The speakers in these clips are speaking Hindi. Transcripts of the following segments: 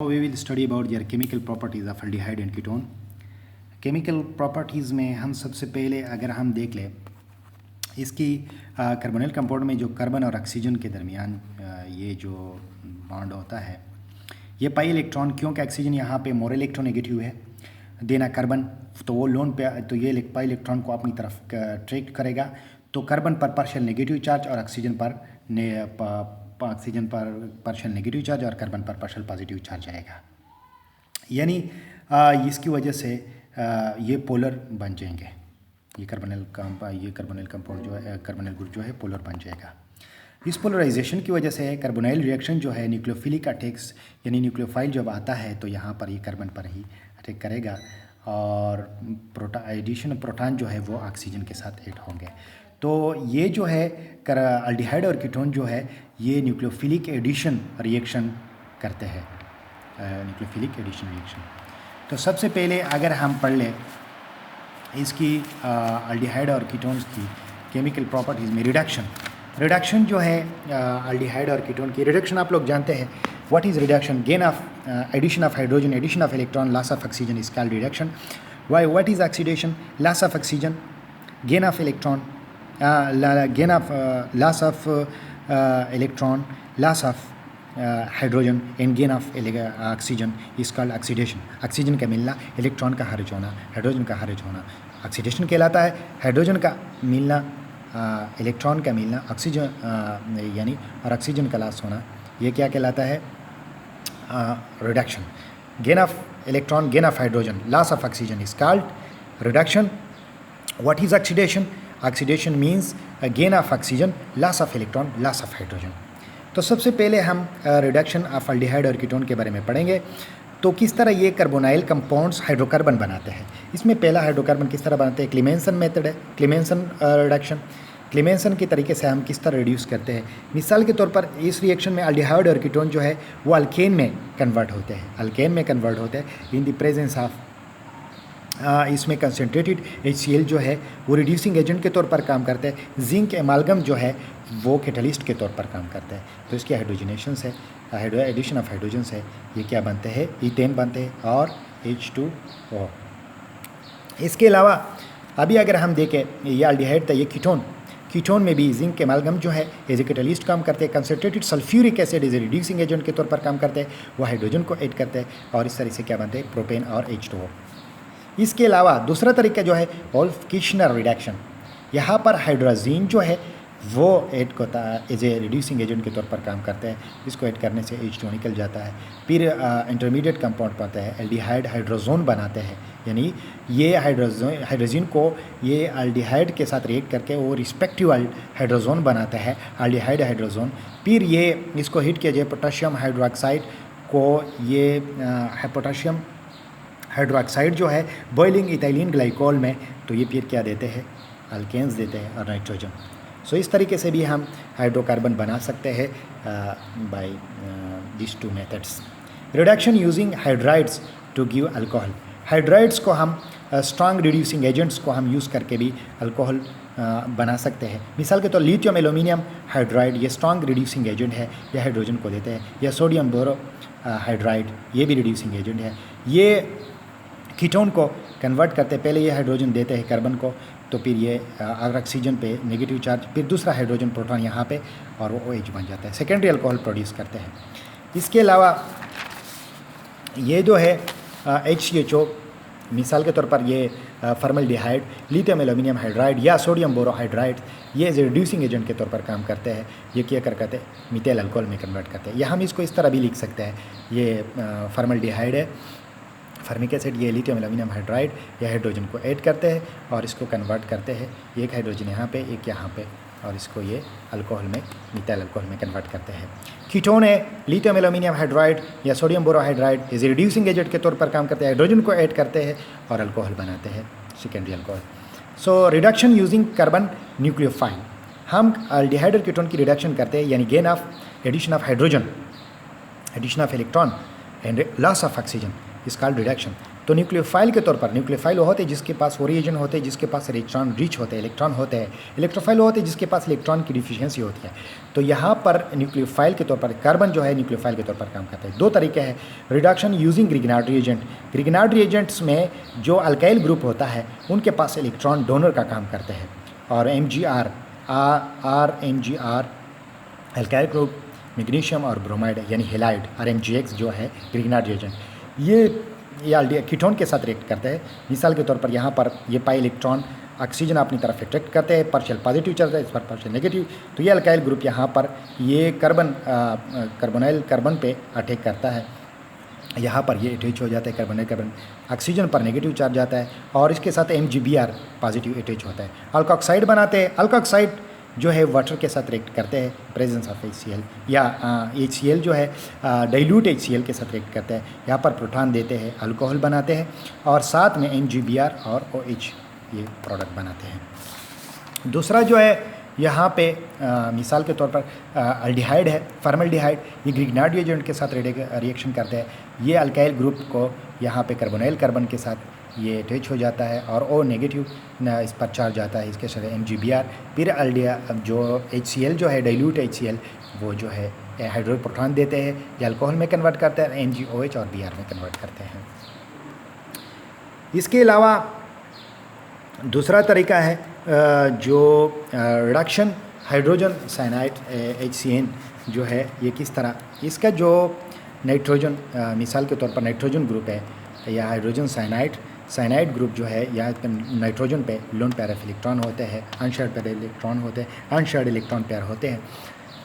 We will study about their chemical properties of aldehyde and ketone. Chemical properties में हम सबसे पहले अगर हम देख लें इसकी कार्बोनिल कंपाउंड में जो कार्बन और ऑक्सीजन के दरमियान ये जो बॉन्ड होता है ये पाई इलेक्ट्रॉन, क्योंकि ऑक्सीजन यहाँ पे मोर इलेक्ट्रोनेगेटिव है देना कार्बन, तो वो लोन पे तो ये पाई इलेक्ट्रॉन को अपनी तरफ अट्रैक्ट करेगा। तो कार्बन पर पार्शियल नेगेटिव चार्ज और ऑक्सीजन पर पार्शियल नेगेटिव चार्ज और कार्बन पर पार्शियल पॉजिटिव चार्ज आएगा, यानी इसकी वजह से ये पोलर बन जाएंगे। ये कार्बोनिल कंपाउंड जो है, कार्बोनिल ग्रुप जो है पोलर बन जाएगा। इस पोलराइजेशन की वजह से कार्बोनाइल रिएक्शन जो है न्यूक्लियोफिलिक अटैक्स, यानी न्यूक्लियोफाइल जब आता है तो यहाँ पर ये कार्बन पर ही अटैक करेगा और एडिशन प्रोटॉन जो है वो ऑक्सीजन के साथ ऐड होंगे। तो ये जो है अल्डिहाइड और कीटोन जो है ये न्यूक्लियोफिलिक एडिशन रिएक्शन करते हैं, न्यूक्लियोफिलिक एडिशन रिएक्शन। तो सबसे पहले अगर हम पढ़ लें इसकी अल्डिहाइड और कीटोन्स की केमिकल प्रॉपर्टीज़ में रिडक्शन जो है अल्डिहाइड और कीटोन की रिडक्शन आप लोग जानते हैं। What is reduction? Gain of addition of hydrogen, addition of electron, loss of oxygen is called reduction. What is oxidation? Loss of oxygen, gain of electron, gain of loss of electron, loss of hydrogen and gain of oxygen is called oxidation। Oxygen का मिलना, इलेक्ट्रॉन का खारिज होना, हाइड्रोजन का खारिज होना ऑक्सीडेशन कहलाता है। हाइड्रोजन का मिलना, इलेक्ट्रॉन का मिलना, ऑक्सीजन यानी और ऑक्सीजन का लॉस होना, ये क्या कहलाता है? Reduction. Gain of electron, gain of hydrogen, loss of oxygen is called reduction. What is oxidation? Oxidation means gain of oxygen, loss of electron, loss of hydrogen. तो सबसे पहले हम रिडक्शन ऑफ अल्डिहाइड और कीटोन के बारे में पढ़ेंगे। तो किस तरह ये कार्बोनाइल कंपाउंड्स हाइड्रोकार्बन बनाते हैं। इसमें पहला हाइड्रोकार्बन किस तरह बनाते हैं? क्लीमेंसन मेथड है, क्लीमेंसन रिडक्शन। क्लीमेंसन के तरीके से हम किस तरह रिड्यूस करते हैं। मिसाल के तौर पर इस रिएक्शन में अल्डिहाइड और कीटोन जो है वो अल्केन में कन्वर्ट होते हैं, इन द प्रेजेंस ऑफ इसमें कंसनट्रेटेड HCl जो है वो रिड्यूसिंग एजेंट के तौर पर काम करते हैं। जिंक एमालगम जो है वो कैटलिस्ट के तौर पर काम करता है। तो इसकी हाइड्रोजनेशन से एडिशन ऑफ हाइड्रोजन से ये क्या बनते हैं? ईथेन बनते हैं और H2O। इसके अलावा अभी अगर हम देखें ये अल्डिहाइड था, ये कीटोन में भी जिंक एमालगम जो है एज ए कैटलिस्ट काम करते हैं। Concentrated sulphuric acid as a reducing agent के तौर पर काम करते हैं, वो हाइड्रोजन को ऐड करते हैं और इस तरह से क्या बनते हैं? प्रोपेन और H2O। इसके अलावा दूसरा तरीका जो है वोल्फ-किर्चनर रिडक्शन। यहाँ पर हाइड्रोजीन जो है वो ऐड होता है, एज ए रिड्यूसिंग एजेंट के तौर पर काम करते हैं। इसको ऐड करने से H2 निकल जाता है। फिर इंटरमीडिएट कंपाउंड पाते हैं, एल्डिहाइड हाइड्रोजोन बनाते हैं, यानी ये हाइड्रोजीन को ये अल्डिहाइड के साथ रिएक्ट करके वो रिस्पेक्टिव हाइड्रोजोन बनाता है, अल्डिहाइड हाइड्रोजोन। फिर ये इसको हीट किया जाए पोटाशियम हाइड्रोक्साइड को, ये पोटाशियम हाइड्रोक्साइड जो है बॉइलिंग इथाइलिन ग्लाइकोल में, तो ये फिर क्या देते हैं? अल्केन्स देते हैं और नाइट्रोजन। सो इस तरीके से भी हम हाइड्रोकार्बन बना सकते हैं by this two methods. Reduction using hydrides to give alcohol. Hydrides को हम स्ट्रॉन्ग रिड्यूसिंग एजेंट्स को हम यूज़ करके भी अल्कोहल बना सकते हैं। मिसाल के तौर लिथियम एल्यूमिनियम हाइड्राइड ये स्ट्रॉन्ग रिड्यूसिंग एजेंट है, ये हाइड्रोजन को देते हैं। या सोडियम बोरो हाइड्राइड ये भी रिड्यूसिंग एजेंट है। ये कीटोन को कन्वर्ट करते हैं, पहले ये हाइड्रोजन देते हैं कार्बन को, तो फिर ये ऑक्सीजन पे नेगेटिव चार्ज, फिर दूसरा हाइड्रोजन प्रोटॉन यहाँ पे और वो OH बन जाता है, सेकेंडरी अल्कोहल प्रोड्यूस करते हैं। इसके अलावा ये जो है HCHO, मिसाल के तौर पर ये फॉर्मल्डिहाइड, लिथियम एल्यूमिनियम हाइड्राइड या सोडियम बोरोहाइड्राइड ये रिड्यूसिंग एजेंट के तौर पर काम करते हैं। ये क्या करते हैं? मिथाइल अल्कोहल में कन्वर्ट करते हैं। या हम इसको इस तरह भी लिख सकते हैं, ये फॉर्मल्डिहाइड है, फॉर्मिक एसिड, ये लिथियम एल्यूमिनियम हाइड्राइड, ये हाइड्रोजन को ऐड करते हैं और इसको कन्वर्ट करते हैं, एक हाइड्रोजन यहाँ पे, एक यहाँ पे, और इसको ये अल्कोहल में, मिथाइल अल्कोहल में कन्वर्ट करते हैं। कीटोन है लिथियम एल्यूमिनियम हाइड्राइड या sodium borohydride, as a reducing agent के तौर पर काम करते हैं, हाइड्रोजन को ऐड करते हैं और अल्कोहल बनाते हैं, secondary alcohol. So reduction using carbon nucleophile. हम अल्डिहाइड और कीटोन की रिडक्शन करते हैं, यानी gain of addition of hydrogen, addition of electron and loss of oxygen is called reduction. तो न्यूक्लियोफाइल के तौर पर, न्यूक्लियोफाइल वो होते हैं जिसके पास वो रिएजेंट होते हैं जिसके पास इलेक्ट्रॉन रिच होते हैं, इलेक्ट्रॉन होते हैं। इलेक्ट्रोफाइल होते हैं जिसके पास इलेक्ट्रॉन की डिफिशियंसी होती है। तो यहाँ पर न्यूक्लियोफाइल के तौर पर कार्बन जो है न्यूक्लियोफाइल के तौर पर काम करता है। दो तरीके हैं, reduction using Grignard reagent. Grignard reagents में जो अल्काइल ग्रुप होता है उनके पास इलेक्ट्रॉन डोनर का काम करते हैं, और MgR MgR alkyl group magnesium और ब्रोमाइड यानी हेलाइड RMgX जो है ग्रिग्नार्ड रिएजेंट, ये कीटोन के साथ रिएक्ट करते हैं। मिसाल के तौर पर यहाँ पर ये पाई इलेक्ट्रॉन ऑक्सीजन अपनी तरफ अट्रैक्ट करते हैं, पार्शियल पॉजिटिव चलता है, इस पर पार्शियल नेगेटिव। तो ये अल्काइल ग्रुप यहाँ पर ये कार्बोनाइल कार्बन पे अटैक करता है, यहाँ पर ये अटैच हो जाता है कार्बोनाइल कार्बन, ऑक्सीजन पर नेगेटिव चार्ज आता है और इसके साथ MgBr पॉजिटिव अटैच होता है। अल्कोक्साइड बनाते हैं। अल्कोक्साइड जो है वाटर के साथ रिएक्ट करते हैं प्रेजेंस ऑफ HCl, या HCl जो है डाइल्यूट HCl के साथ रिएक्ट करते हैं। यहाँ पर प्रोटॉन देते हैं, अल्कोहल बनाते हैं और साथ में MgBr और OH ये प्रोडक्ट बनाते हैं। दूसरा जो है यहाँ पे मिसाल के तौर पर अल्डिहाइड है, फॉर्मल्डिहाइड, ये ग्रिग्नार्ड रिएजेंट के साथ रिएक्शन करते हैं। ये अल्काइल ग्रुप को यहाँ पे कार्बोनाइल कार्बन के साथ ये अटैच हो जाता है और O नेगेटिव इस पर चार्ज आता है, इसके साथ MgBr। फिर जो HCl जो है डाइल्यूट HCl वो जो है हाइड्रोजन प्रोटॉन देते हैं, ये अल्कोहल में कन्वर्ट करते हैं, MgOH और Br में कन्वर्ट करते हैं। इसके अलावा दूसरा तरीका है जो रिडक्शन हाइड्रोजन साइनाइड HCN जो है, ये किस तरह, इसका जो नाइट्रोजन मिसाल के तौर पर नाइट्रोजन ग्रुप है या हाइड्रोजन साइनाइड ग्रुप जो है, या नाइट्रोजन पे लोन पेयर ऑफ इलेक्ट्रॉन होते हैं, अनशेयर्ड पेयर इलेक्ट्रॉन होते हैं, अनशेयर्ड इलेक्ट्रॉन पेयर होते हैं।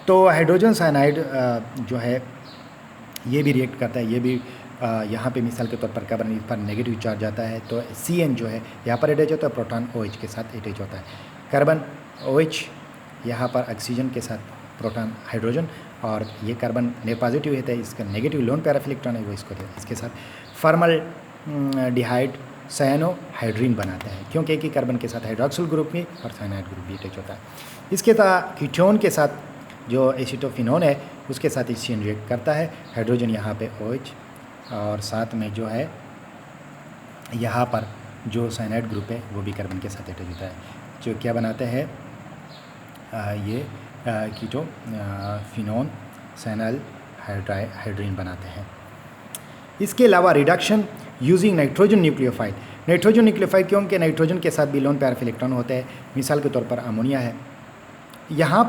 तो हाइड्रोजन साइनाइड जो है ये भी रिएक्ट करता है, ये भी यहाँ पे मिसाल के तौर पर कार्बन पर नेगेटिव चार्ज आता है, तो CN जो है यहाँ पर अटैच होता है, प्रोटॉन OH के साथ अटैच होता है। कार्बन OH यहाँ पर ऑक्सीजन के साथ प्रोटॉन हाइड्रोजन, और ये कार्बन पॉजिटिव होता है, इसका negative lone pair of electron है वो इसके साथ फॉर्मल्डिहाइड साइनोहाइड्रीन बनाता है, क्योंकि एक ही कार्बन के साथ हाइड्रोक्सिल ग्रुप भी और साइनाइड ग्रुप भी अटैच होता है। इसके साथ कीटोन के साथ जो एसिटोफिनोन है उसके साथ HCN रिएक्ट करता है, हाइड्रोजन यहाँ पे OH और साथ में जो है यहाँ पर जो साइनाइड ग्रुप है वो भी कार्बन के साथ अटैच होता है, जो क्या बनाते हैं ये कीटो फिनोन साइनाइल हाइड्रीन बनाते हैं। इसके अलावा reduction using nitrogen nucleophile. Nitrogen nucleophile क्योंकि नाइट्रोजन के साथ भी लोन पेयर ऑफ इलेक्ट्रॉन होते हैं, मिसाल के तौर पर अमोनिया है। यहाँ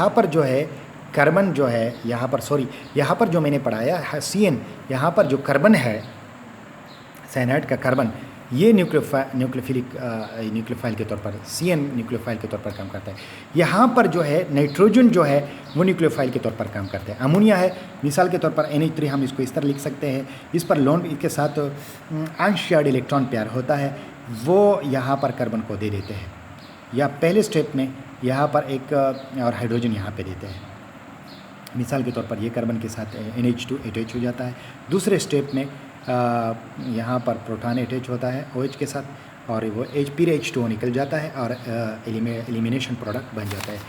पर जो है कार्बन जो है यहाँ पर जो मैंने पढ़ाया CN, यहाँ पर जो कार्बन है साइनाइड का कार्बन, ये न्यूक्लियोफाइल के तौर पर CN न्यूक्लियोफाइल के तौर पर काम करता है। यहाँ पर जो है नाइट्रोजन जो है वो न्यूक्लियोफाइल के तौर पर काम करते हैं। अमोनिया है, मिसाल के तौर पर NH3 हम इसको इस तरह लिख सकते हैं, इस पर लोन इसके साथ अनशेयर्ड इलेक्ट्रॉन पेयर होता है, वो यहाँ पर कार्बन को दे देते हैं, या पहले स्टेप में यहाँ पर एक और हाइड्रोजन यहाँ पे देते हैं। मिसाल के तौर पर ये कार्बन के साथ NH2 अटैच हो जाता है। दूसरे स्टेप में यहाँ पर प्रोटॉन अटैच होता है OH के साथ, और वो फिर H2O निकल जाता है और एलिमिनेशन प्रोडक्ट बन जाता है।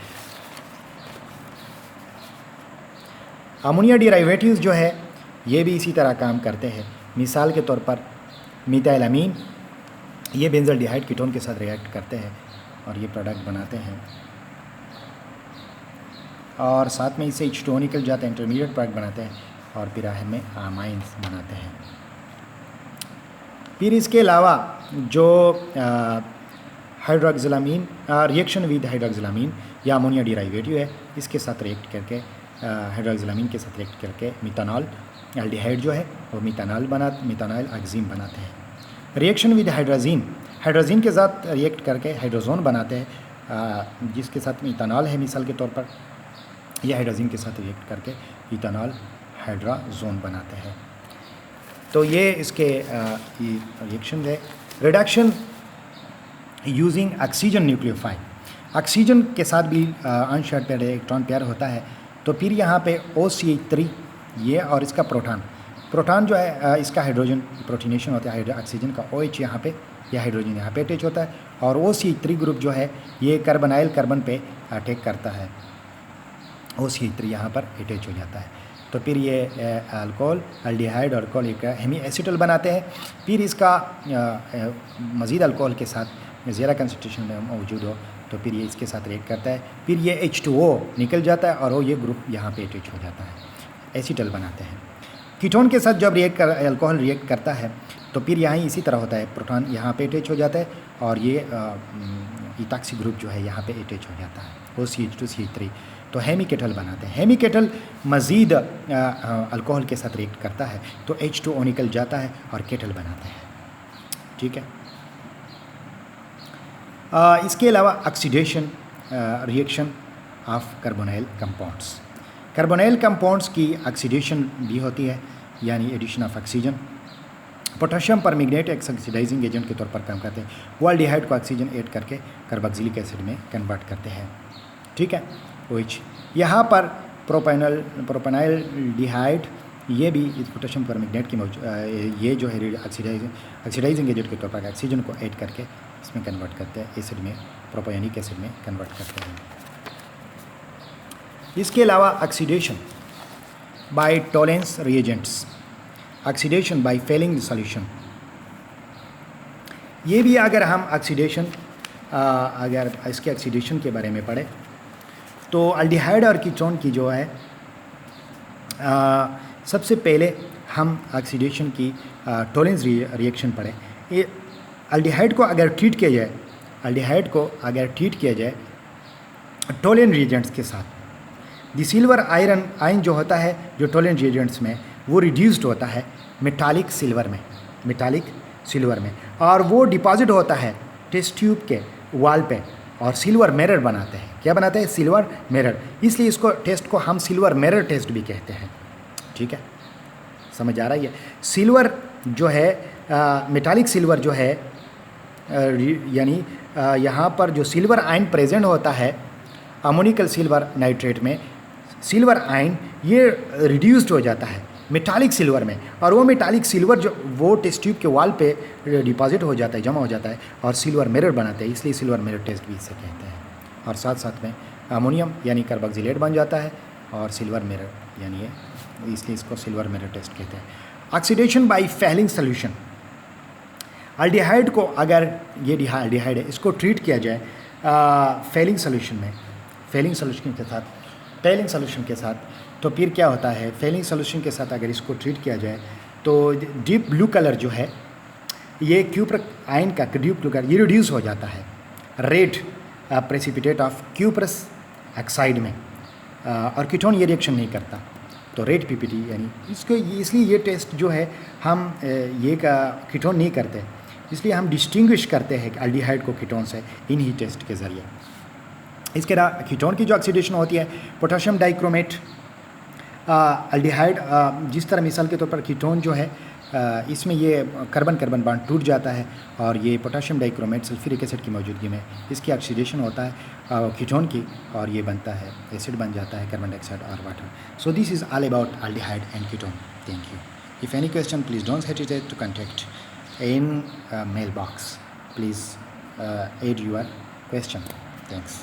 अमोनिया डेरिवेटिव्स जो है ये भी इसी तरह काम करते हैं। मिसाल के तौर पर मिथाइलामीन, ये बेंजल्डिहाइड कीटोन के साथ रिएक्ट करते हैं और ये प्रोडक्ट बनाते हैं, और साथ में इससे H2O निकल जाता है, इंटरमीडिएट प्रोडक्ट बनाते हैं और फिर आखिर में अमाइंस बनाते हैं। फिर इसके अलावा जो हाइड्रोक्सिलामीन रिएक्शन विद हाइड्रोक्सिलामीन या अमोनिया डेरिवेटिव है, इसके साथ रिएक्ट करके हाइड्रोक्सिलामीन के साथ रिएक्ट करके मिथानॉल एल्डिहाइड जो है वो मिथानॉल ऑक्सीन बनाते हैं। रिएक्शन विद हाइड्रोजीन के साथ रिएक्ट करके हाइड्रोजोन बनाते हैं, जिसके साथ इथेनॉल है मिसाल के तौर पर, यह हाइड्रोजीन के साथ रिएक्ट करके इथेनॉल हाइड्रोजोन बनाते हैं। तो ये इसके रिएक्शन है। Reduction using oxygen nucleophile, oxygen के साथ भी अनशेयर्ड पेयर इलेक्ट्रॉन पेयर होता है, तो फिर यहाँ पे OCH3 ये और इसका प्रोटॉन जो है इसका हाइड्रोजन प्रोटीनेशन होता है, ऑक्सीजन का OH यहाँ पे, यह हाइड्रोजन यहाँ पे अटैच होता है, और OCH3 ग्रुप जो है ये कार्बोनाइल कार्बन पे अटैक करता है, OCH3 यहाँ पर अटैच हो जाता है। तो फिर ये अल्कोहल अल्डिहाइड और अल्कोहल एक हेमी एसिटल बनाते हैं। फिर इसका मज़ीद अल्कोहल के साथ ज़्यादा कंसंट्रेशन में मौजूद हो तो फिर ये इसके साथ रिएक्ट करता है, फिर ये H2O निकल जाता है और वो ये ग्रुप यहाँ पे अटैच हो जाता है, एसिटल बनाते हैं। कीटोन के साथ जब अल्कोहल रिएक्ट करता है तो फिर यहाँ इसी तरह होता है, प्रोटॉन यहाँ पे अटैच हो जाता है और ये इथॉक्सी ग्रुप जो है यहाँ पे अटैच हो जाता है, OCH2CH3, तो हेमी केटल बनाते हैं। हेमी केटल मज़ीद अल्कोहल के साथ रिएक्ट करता है तो H2O निकल जाता है और केटल बनाते हैं। ठीक है। इसके अलावा oxidation reaction of carbonyl compounds, carbonyl compounds की ऑक्सीडेशन भी होती है, यानी addition of oxygen. Potassium permanganate एक ऑक्सीडाइजिंग एजेंट के तौर पर काम करते हैं, वो एल्डिहाइड को ऑक्सीजन ऐड करके कार्बोक्सिलिक एसिड में कन्वर्ट करते हैं। ठीक है। OH यहाँ पर प्रोपेनाइल डिहाइड, ये भी इस पोटेशियम परमैंगनेट की ये जो है ऑक्सीडाइजिंग एजेंट के तौर पर ऑक्सीजन को ऐड करके इसमें कन्वर्ट करते हैं, एसिड में, प्रोपायोनिक एसिड में कन्वर्ट करते हैं। इसके अलावा oxidation by Tollens reagents, oxidation by Fehling solution, ये भी अगर हम ऑक्सीडेशन अगर इसके ऑक्सीडेशन के बारे में पढ़ें तो अल्डिहाइड और कीटोन की जो है सबसे पहले हम ऑक्सीडेशन की टॉलेंस रिएक्शन पढ़ें। ये अल्डिहाइड को अगर ट्रीट किया जाए, टोलेंट रिएजेंट्स के साथ, द सिल्वर आयन जो होता है जो टोलेंट रिएजेंट्स में, वो रिड्यूस्ड होता है मेटालिक सिल्वर में, और वो डिपॉजिट होता है टेस्ट ट्यूब के वॉल पे और सिल्वर मिरर बनाते हैं। क्या बनाते हैं? Silver mirror. इसलिए इसको टेस्ट को हम सिल्वर मिरर टेस्ट भी कहते हैं। ठीक है, समझ आ रही है? सिल्वर जो है मेटालिक सिल्वर जो है यानी यहाँ पर जो सिल्वर आयन प्रेजेंट होता है अमोनिकल सिल्वर नाइट्रेट में, सिल्वर आयन ये रिड्यूस्ड हो जाता है मेटालिक सिल्वर में, और वो मेटालिक सिल्वर जो वो टेस्ट ट्यूब के वॉल पे डिपॉजिट हो जाता है, जमा हो जाता है और सिल्वर मिरर बनाते हैं, इसलिए सिल्वर मिरर टेस्ट भी इसे कहते हैं। और साथ साथ में अमोनियम यानी कार्बोक्सिलेट बन जाता है और सिल्वर मिरर यानी ये, इसलिए इसको सिल्वर मिरर टेस्ट कहते हैं। Oxidation by Fehling solution, aldehyde को अगर ये अल्डिहाइड है इसको ट्रीट किया जाए फेलिंग सोल्यूशन के साथ, तो फिर क्या होता है? फेलिंग सोल्यूशन के साथ अगर इसको ट्रीट किया जाए तो डीप ब्लू कलर जो है ये क्यूप्रस आयन का डीप ब्लू कलर ये रिड्यूस हो जाता है red precipitate of cuprous oxide में, और कीटोन ये रिएक्शन नहीं करता, तो रेड पीपीटी यानी इसको, इसलिए ये टेस्ट जो है हम ये का कीटोन नहीं करते, इसलिए हम डिस्टिंग्विश करते हैं अल्डिहाइड को कीटोन से इन्हीं टेस्ट के ज़रिए। इसके अलावा कीटोन की जो ऑक्सीडेशन होती है, पोटेशियम डाइक्रोमेट अल्डिहाइड, जिस तरह मिसाल के तौर पर कीटोन जो है इसमें ये कार्बन बॉन्ड टूट जाता है और ये पोटेशियम डाइक्रोमेट सल्फ्यूरिक एसिड की मौजूदगी में इसकी ऑक्सीडेशन होता है कीटोन की, और ये बनता है एसिड बन जाता है कार्बन डाइऑक्साइड और water. So this is all about aldehyde and ketone. Thank you. If any question please don't hesitate to contact in mailbox. Please add your question. Thanks.